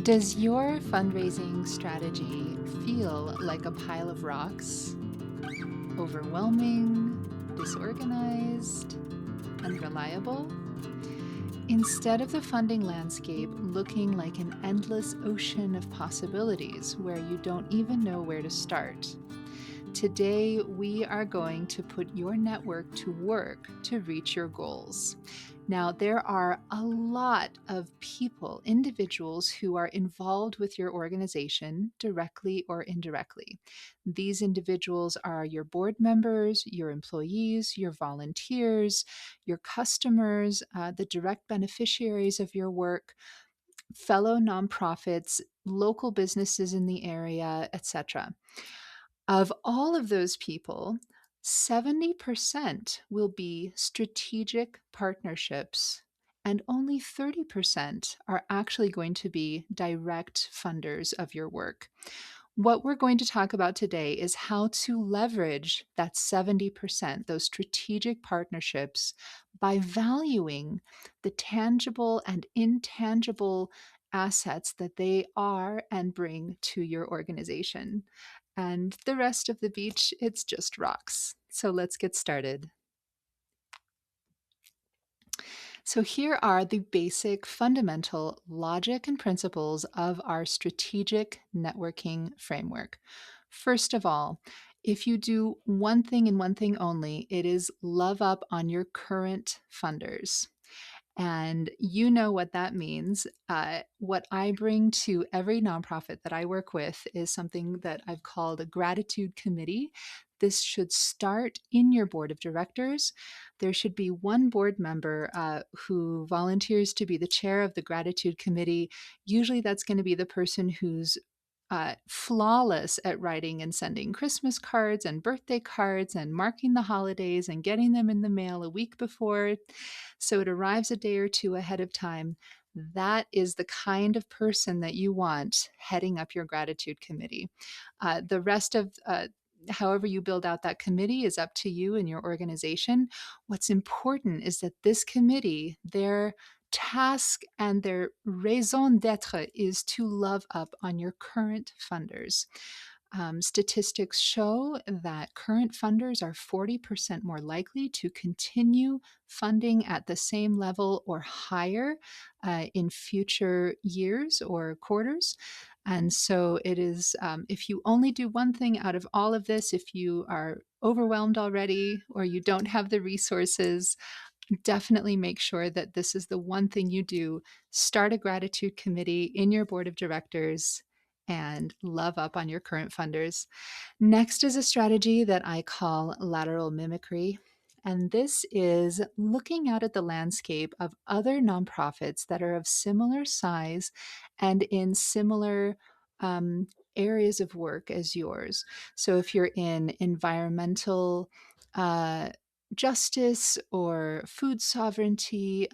Does your fundraising strategy feel like a pile of rocks? Overwhelming, disorganized, unreliable? Instead of the funding landscape looking like an endless ocean of possibilities where you don't even know where to start, today we are going to put your network to work to reach your goals. Now, there are a lot of people, individuals who are involved with your organization directly or indirectly. These individuals are your board members, your employees, your volunteers, your customers, the direct beneficiaries of your work, fellow nonprofits, local businesses in the area, etc. Of all of those people, 70% will be strategic partnerships, and only 30% are actually going to be direct funders of your work. What we're going to talk about today is how to leverage that 70%, those strategic partnerships, by valuing the tangible and intangible assets that they are and bring to your organization. And the rest of the beach, it's just rocks. So let's get started. So, here are the basic fundamental logic and principles of our strategic networking framework. First of all, if you do one thing and one thing only, it is love up on your current funders. And you know what that means. What I bring to every nonprofit that I work with is something that I've called a gratitude committee. This should start in your board of directors. There should be one board member who volunteers to be the chair of the gratitude committee. Usually, that's going to be the person who's flawless at writing and sending Christmas cards and birthday cards and marking the holidays and getting them in the mail a week before. So it arrives a day or two ahead of time. That is the kind of person that you want heading up your gratitude committee. The rest of however you build out that committee is up to you and your organization. What's important is that this committee, their task and their raison d'etre is to love up on your current funders. Statistics show that current funders are 40% more likely to continue funding at the same level or higher in future years or quarters. And so it is, if you only do one thing out of all of this, if you are overwhelmed already or you don't have the resources, definitely make sure that this is the one thing you do. Start a gratitude committee in your board of directors and love up on your current funders. Next is a strategy that I call lateral mimicry. And this is looking out at the landscape of other nonprofits that are of similar size and in similar areas of work as yours. So if you're in environmental justice or food sovereignty,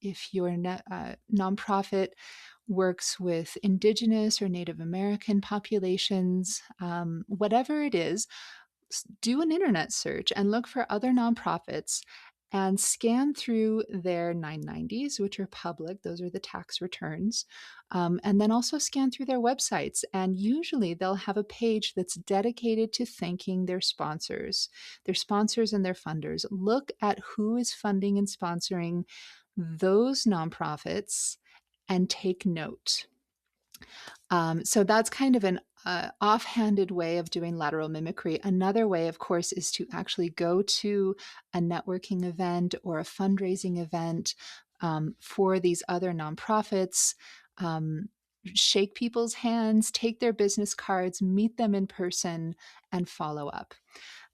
if your nonprofit works with Indigenous or Native American populations, whatever it is, do an internet search and look for other nonprofits and scan through their 990s, which are public. Those are the tax returns. And then also scan through their websites. And usually they'll have a page that's dedicated to thanking their sponsors and their funders. Look at who is funding and sponsoring those nonprofits and take note. So that's kind of an offhanded way of doing lateral mimicry. Another way, of course, is to actually go to a networking event or a fundraising event for these other nonprofits. Shake people's hands, take their business cards, meet them in person, and follow up.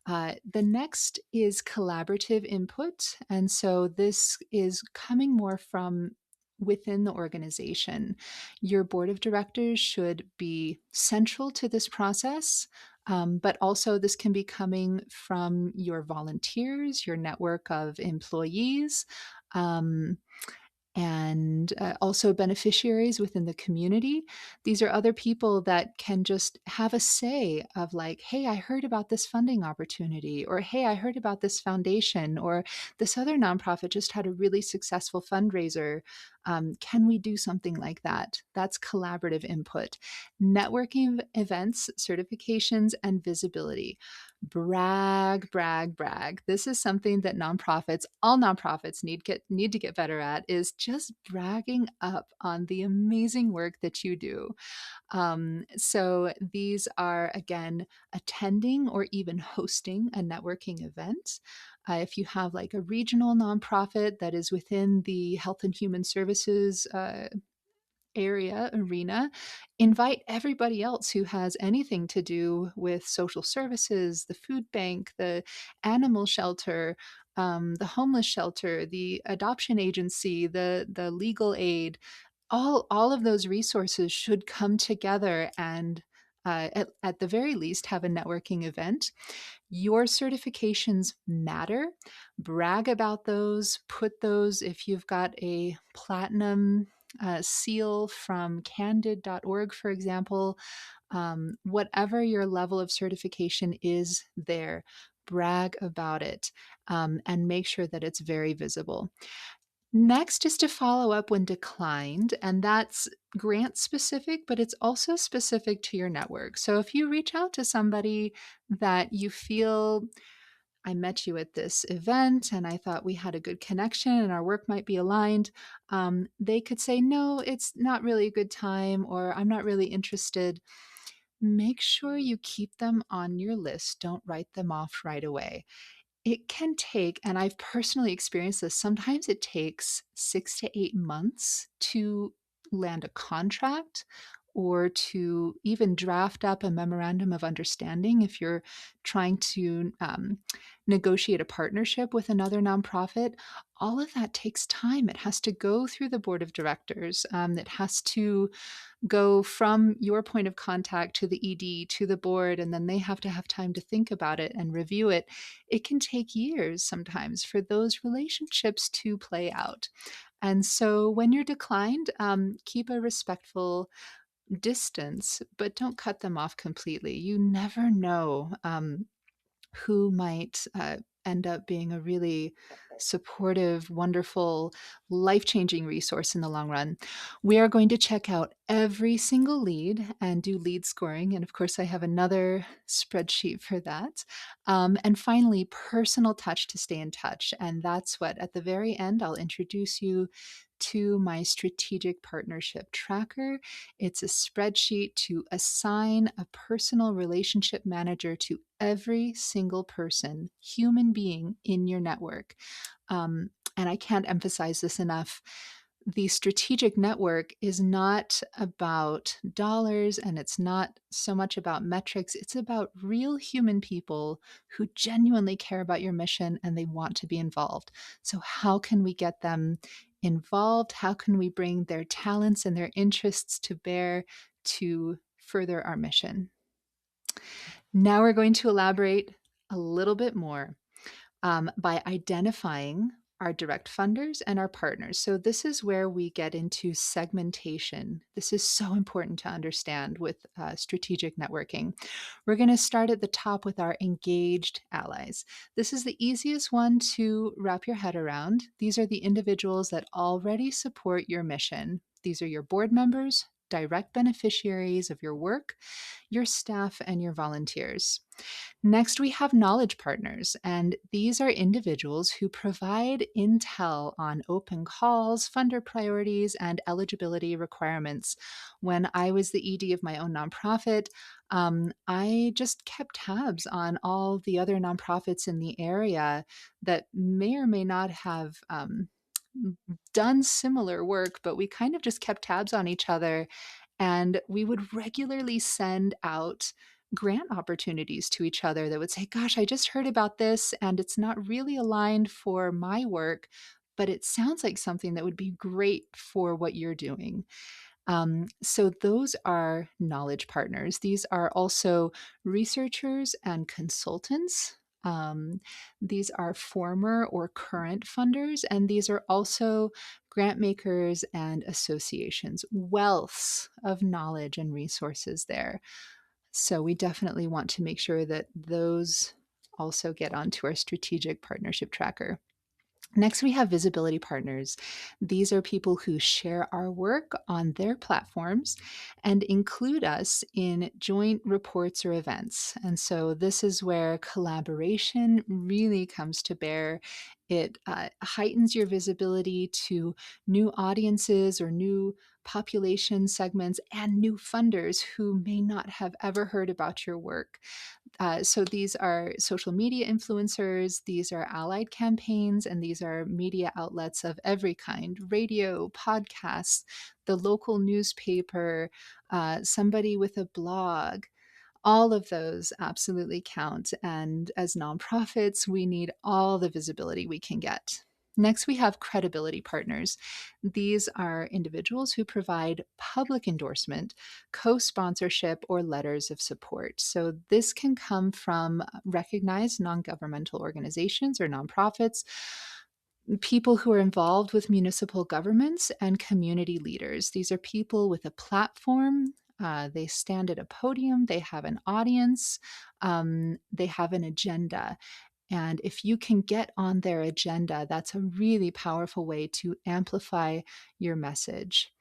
The next is collaborative input. And so this is coming more from within the organization. Your board of directors should be central to this process, but also this can be coming from your volunteers, your network of employees. and also beneficiaries within the community. These are other people that can just have a say of like, hey, I heard about this funding opportunity, or hey, I heard about this foundation, or this other nonprofit just had a really successful fundraiser. Can we do something like that? That's collaborative input. Networking events, certifications, and visibility. Brag, brag, brag. This is something that nonprofits, all nonprofits need to get better at, is just bragging up on the amazing work that you do. So these are, again, attending or even hosting a networking event. If you have like a regional nonprofit that is within the health and human services arena, invite everybody else who has anything to do with social services, the food bank, the animal shelter, the homeless shelter, the adoption agency, the legal aid. All of those resources should come together and at the very least have a networking event. Your certifications matter. Brag about those. Put those, if you've got a platinum seal from candid.org, for example, whatever your level of certification is there, brag about it, and make sure that it's very visible. Next is to follow up when declined, and that's grant specific, but it's also specific to your network. So if you reach out to somebody that you feel, I met you at this event and I thought we had a good connection and our work might be aligned, they could say, no, it's not really a good time, or I'm not really interested. Make sure you keep them on your list. Don't write them off right away. It can take, and I've personally experienced this, sometimes it takes 6 to 8 months to land a contract or to even draft up a memorandum of understanding if you're trying to negotiate a partnership with another nonprofit. All of that takes time. It has to go through the board of directors. It has to go from your point of contact to the ED to the board, and then they have to have time to think about it and review it. It can take years sometimes for those relationships to play out. And so when you're declined, keep a respectful distance, but don't cut them off completely. You never know. Who might end up being a really supportive, wonderful, life changing resource in the long run. We are going to check out every single lead and do lead scoring. And of course, I have another spreadsheet for that. And finally, personal touch to stay in touch. And that's what, at the very end, I'll introduce you to my strategic partnership tracker. It's a spreadsheet to assign a personal relationship manager to every single person, human being in your network. And I can't emphasize this enough. The strategic network is not about dollars and it's not so much about metrics. It's about real human people who genuinely care about your mission and they want to be involved. So, how can we get them involved? How can we bring their talents and their interests to bear to further our mission? Now we're going to elaborate a little bit more by identifying our direct funders and our partners. So, this is where we get into segmentation. This is so important to understand with strategic networking. We're going to start at the top with our engaged allies. This is the easiest one to wrap your head around. These are the individuals that already support your mission. These are your board members, direct beneficiaries of your work, your staff, and your volunteers. Next, we have knowledge partners, and these are individuals who provide intel on open calls, funder priorities, and eligibility requirements. When I was the ED of my own nonprofit, I just kept tabs on all the other nonprofits in the area that may or may not have done similar work, but we kind of just kept tabs on each other. And we would regularly send out grant opportunities to each other that would say, gosh, I just heard about this and it's not really aligned for my work, but it sounds like something that would be great for what you're doing. So, those are knowledge partners. These are also researchers and consultants. These are former or current funders, and these are also grant makers and associations. Wealths of knowledge and resources there. So we definitely want to make sure that those also get onto our strategic partnership tracker. Next, we have visibility partners. These are people who share our work on their platforms and include us in joint reports or events. And so, this is where collaboration really comes to bear. It heightens your visibility to new audiences or new population segments and new funders who may not have ever heard about your work. So these are social media influencers, these are allied campaigns, and these are media outlets of every kind: radio, podcasts, the local newspaper, somebody with a blog. All of those absolutely count. And as nonprofits, we need all the visibility we can get. Next, we have credibility partners. These are individuals who provide public endorsement, co sponsorship, or letters of support. So, this can come from recognized non governmental organizations or nonprofits, people who are involved with municipal governments, and community leaders. These are people with a platform. They stand at a podium, they have an audience, they have an agenda. And if you can get on their agenda, that's a really powerful way to amplify your message.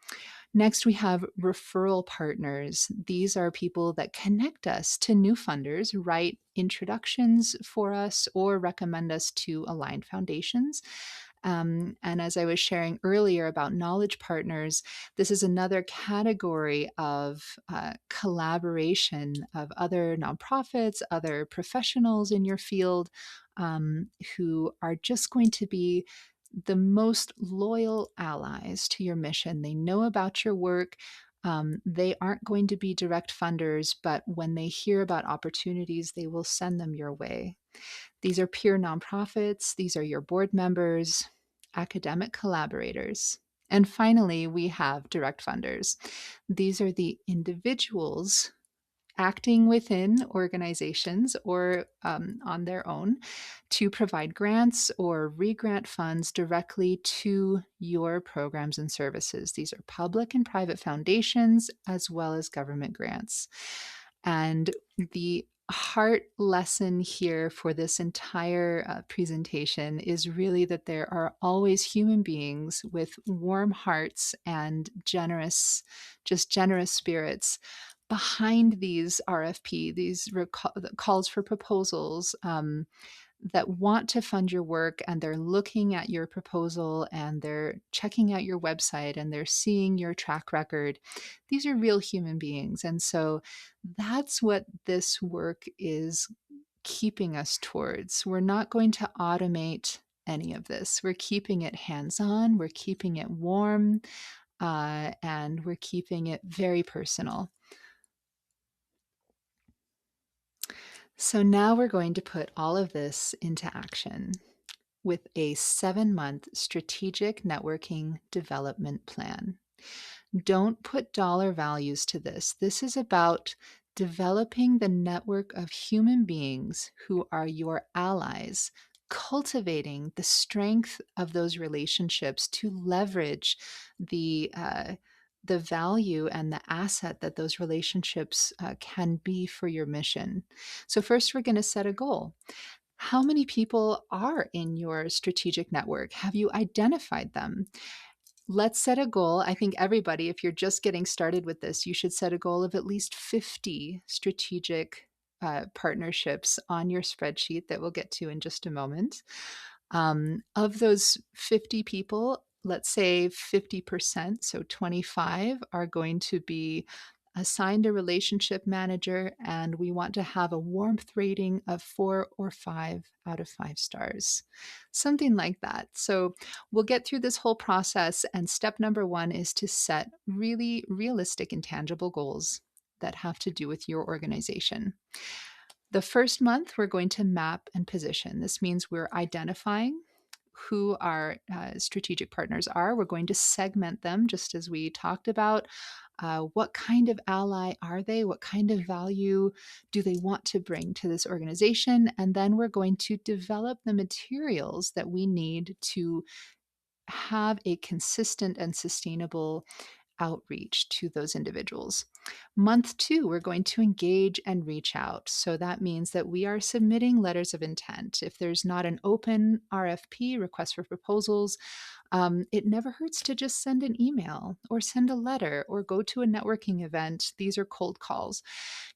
Next, we have referral partners. These are people that connect us to new funders, write introductions for us, or recommend us to aligned foundations. And as I was sharing earlier about knowledge partners, this is another category of collaboration of other nonprofits, other professionals in your field, who are just going to be the most loyal allies to your mission. They know about your work. They aren't going to be direct funders, but when they hear about opportunities, they will send them your way. These are peer nonprofits, these are your board members, academic collaborators. And finally, we have direct funders. These are the individuals acting within organizations or on their own to provide grants or re-grant funds directly to your programs and services. These are public and private foundations as well as government grants. And the heart lesson here for this entire presentation is really that there are always human beings with warm hearts and just generous spirits behind these RFP, these calls for proposals, that want to fund your work, and they're looking at your proposal and they're checking out your website and they're seeing your track record. These are real human beings. And so that's what this work is keeping us towards. We're not going to automate any of this. We're keeping it hands on, we're keeping it warm, and we're keeping it very personal. So now we're going to put all of this into action with a 7-month strategic networking development plan. Don't put dollar values to this. This is about developing the network of human beings who are your allies, cultivating the strength of those relationships to leverage the value and the asset that those relationships can be for your mission. So first, we're going to set a goal. How many people are in your strategic network? Have you identified them? Let's set a goal. I think everybody, if you're just getting started with this, you should set a goal of at least 50 strategic partnerships on your spreadsheet that we'll get to in just a moment. Of those 50 people, let's say 50%, so 25, are going to be assigned a relationship manager, and we want to have a warmth rating of 4 or 5 out of 5 stars, something like that. So we'll get through this whole process, and step number 1 is to set really realistic and tangible goals that have to do with your organization. The first month, we're going to map and position. This means we're identifying who our strategic partners are. We're going to segment them just as we talked about. What kind of ally are they? What kind of value do they want to bring to this organization? And then we're going to develop the materials that we need to have a consistent and sustainable outreach to those individuals. Month two, we're going to engage and reach out. So that means that we are submitting letters of intent. If there's not an open RFP, request for proposals, it never hurts to just send an email or send a letter or go to a networking event. These are cold calls.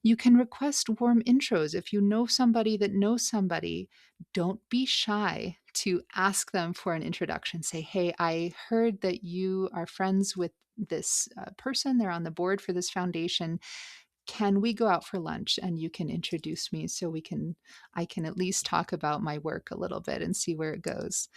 You can request warm intros. If you know somebody that knows somebody, don't be shy to ask them for an introduction. Say, hey, I heard that you are friends with this person. They're on the board for this foundation. Can we go out for lunch and you can introduce me so I can at least talk about my work a little bit and see where it goes.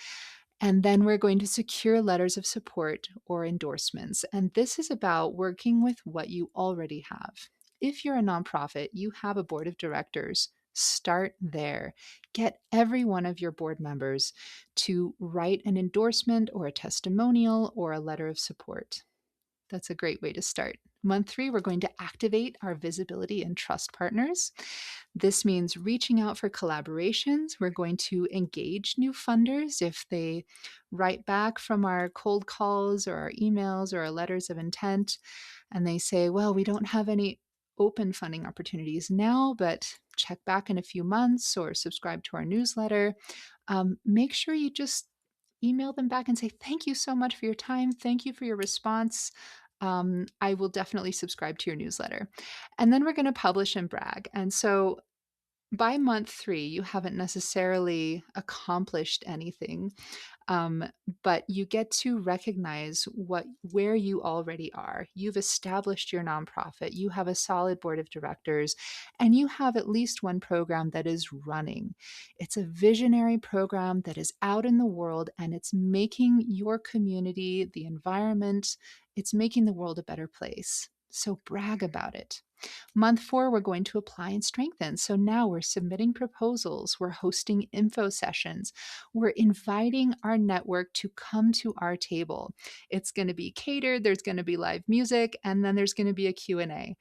And then we're going to secure letters of support or endorsements. And this is about working with what you already have. If you're a nonprofit, you have a board of directors. Start there. Get every one of your board members to write an endorsement or a testimonial or a letter of support. That's a great way to start. Month three, we're going to activate our visibility and trust partners. This means reaching out for collaborations. We're going to engage new funders if they write back from our cold calls or our emails or our letters of intent and they say, well, we don't have any open funding opportunities now, but check back in a few months or subscribe to our newsletter. Make sure you just email them back and say, thank you so much for your time. Thank you for your response. I will definitely subscribe to your newsletter. And then we're going to publish and brag. And so by month three, you haven't necessarily accomplished anything, um, but you get to recognize where you already are. You've established your nonprofit, you have a solid board of directors, and you have at least one program that is running. It's a visionary program that is out in the world and it's making your community, the environment, it's making the world a better place. So brag about it. Month four, we're going to apply and strengthen. So now we're submitting proposals, we're hosting info sessions, we're inviting our network to come to our table. It's going to be catered, there's going to be live music, and then there's going to be a Q&A.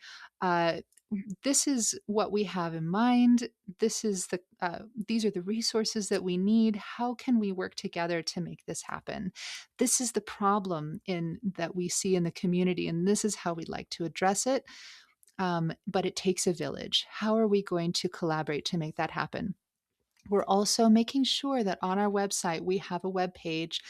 This is what we have in mind. These are the resources that we need. How can we work together to make this happen? This is the problem that we see in the community, and this is how we'd like to address it. But it takes a village. How are we going to collaborate to make that happen? We're also making sure that on our website, we have a web page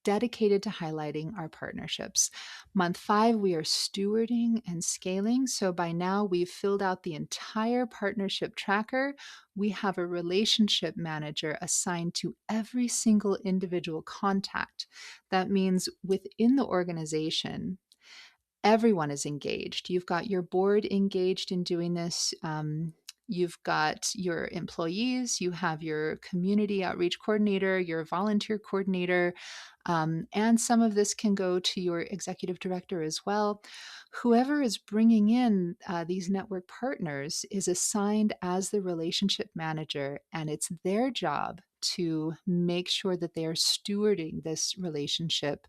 dedicated to highlighting our partnerships. Month five, we are stewarding and scaling. So by now, we've filled out the entire partnership tracker. We have a relationship manager assigned to every single individual contact. That means within the organization, everyone is engaged. You've got your board engaged in doing this. You've got your employees, you have your community outreach coordinator, your volunteer coordinator, and some of this can go to your executive director as well. Whoever is bringing in these network partners is assigned as the relationship manager, and it's their job to make sure that they are stewarding this relationship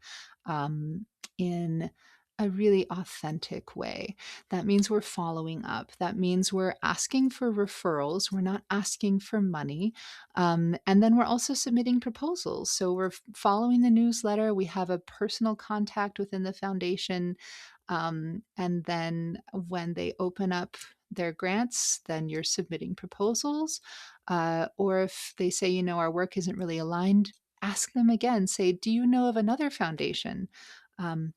in a really authentic way. That means we're following up. That means we're asking for referrals. We're not asking for money. And then we're also submitting proposals. So we're following the newsletter. We have a personal contact within the foundation. And then when they open up their grants, then you're submitting proposals. Or if they say, our work isn't really aligned, ask them again. Say, do you know of another foundation?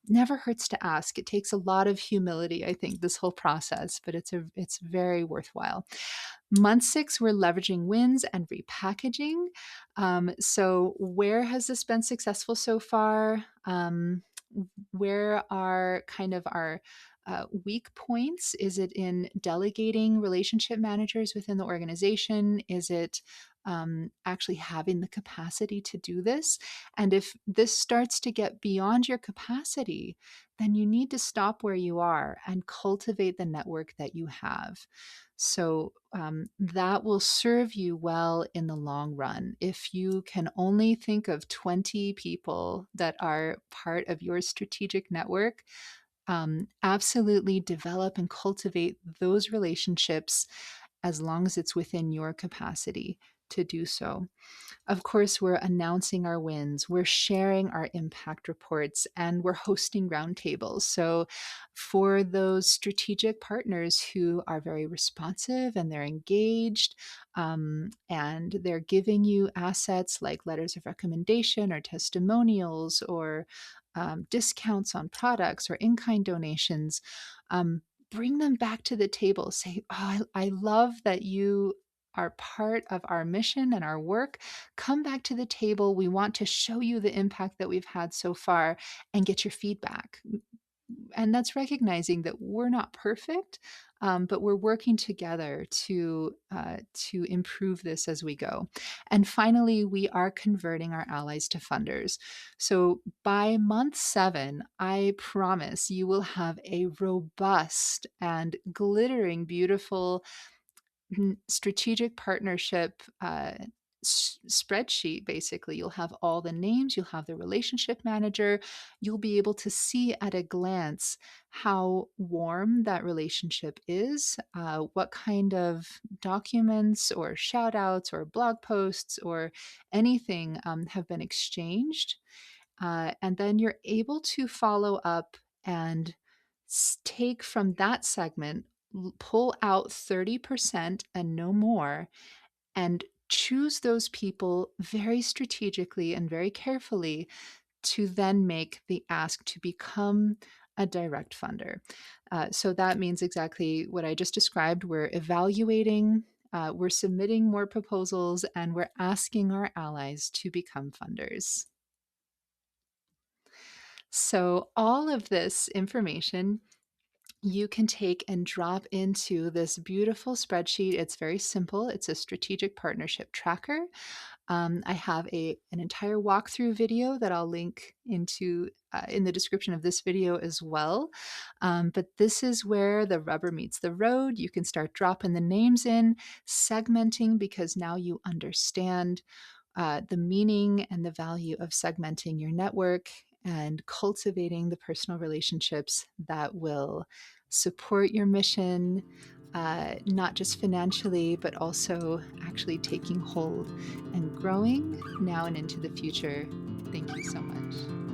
Never hurts to ask. It takes a lot of humility, I think, this whole process, but it's very worthwhile. Month six, we're leveraging wins and repackaging. So where has this been successful so far? Where are kind of our weak points? Is it in delegating relationship managers within the organization? Is it actually having the capacity to do this? And if this starts to get beyond your capacity, then you need to stop where you are and cultivate the network that you have. So that will serve you well in the long run. If you can only think of 20 people that are part of your strategic network, absolutely develop and cultivate those relationships as long as it's within your capacity to do so. Of course, we're announcing our wins, we're sharing our impact reports, and we're hosting roundtables. So, for those strategic partners who are very responsive and they're engaged, and they're giving you assets like letters of recommendation or testimonials or discounts on products or in kind donations, bring them back to the table. Say, oh, I love that you are part of our mission and our work. Come back to the table. We want to show you the impact that we've had so far and get your feedback. And that's recognizing that we're not perfect, but we're working together to improve this as we go. And finally, we are converting our allies to funders. So by month 7, I promise you will have a robust and glittering, beautiful strategic partnership spreadsheet. Basically, you'll have all the names, you'll have the relationship manager, you'll be able to see at a glance how warm that relationship is, what kind of documents or shout outs or blog posts or anything have been exchanged. And then you're able to follow up and take from that segment, pull out 30% and no more, and choose those people very strategically and very carefully to then make the ask to become a direct funder. So that means exactly what I just described. We're evaluating, we're submitting more proposals, and we're asking our allies to become funders. So, all of this information you can take and drop into this beautiful spreadsheet. It's very simple. It's a strategic partnership tracker. I have an entire walkthrough video that I'll link into in the description of this video as well. But this is where the rubber meets the road. You can start dropping the names in, segmenting because now you understand the meaning and the value of segmenting your network and cultivating the personal relationships that will support your mission, not just financially, but also actually taking hold and growing now and into the future. Thank you so much.